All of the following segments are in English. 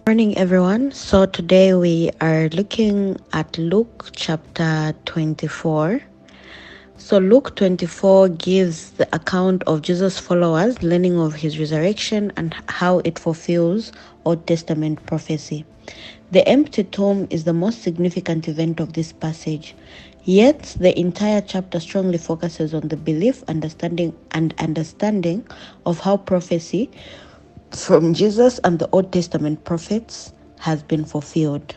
Morning, everyone. So today we are looking at Luke chapter 24. So Luke 24 gives the account of Jesus' followers learning of his resurrection and how it fulfills Old Testament prophecy. The empty tomb is the most significant event of this passage. Yet the entire chapter strongly focuses on the belief, understanding of how prophecy from Jesus and the Old Testament prophets has been fulfilled.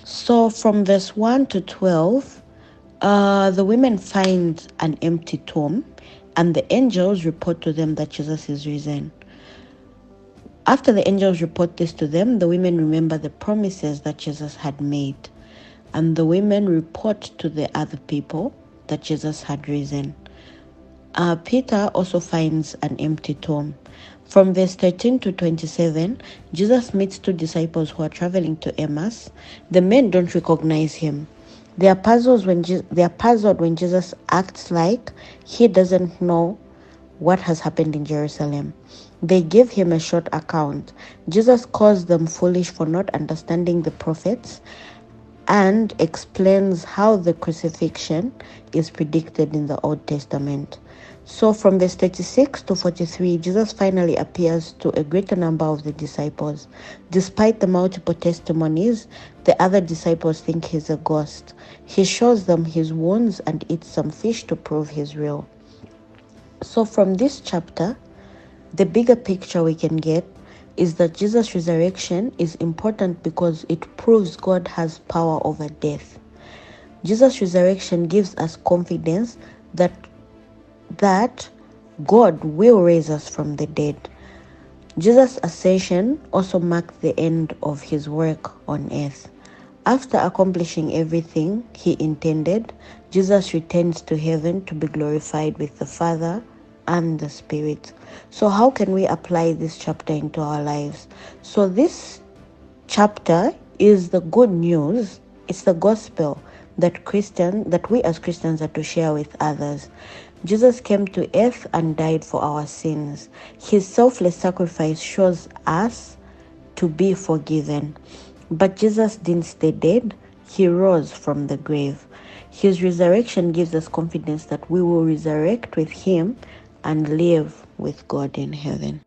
So from verse 1 to 12, the women find an empty tomb and the angels report to them that Jesus is risen. After the angels report this to them, the women remember the promises that Jesus had made. And the women report to the other people that Jesus had risen. Peter also finds an empty tomb. From verse 13 to 27, Jesus meets two disciples who are traveling to Emmaus. The men don't recognize him. They are puzzled when Jesus acts like he doesn't know what has happened in Jerusalem. They give him a short account. Jesus calls them foolish for not understanding the prophets and explains how the crucifixion is predicted in the Old Testament. So from verse 36 to 43, Jesus finally appears to a greater number of the disciples. Despite the multiple testimonies, the other disciples think he's a ghost. He shows them his wounds and eats some fish to prove he's real. So from this chapter, the bigger picture we can get is that Jesus' resurrection is important because it proves God has power over death. Jesus' resurrection gives us confidence that God will raise us from the dead. Jesus' ascension also marked the end of his work on earth. After accomplishing everything he intended, Jesus returns to heaven to be glorified with the Father and the Spirit. So how can we apply this chapter into our lives? So this chapter is the good news. It's the gospel that we as Christians are to share with others. Jesus came to earth and died for our sins. His selfless sacrifice shows us to be forgiven. But Jesus didn't stay dead. He rose from the grave. His resurrection gives us confidence that we will resurrect with him and live with God in heaven.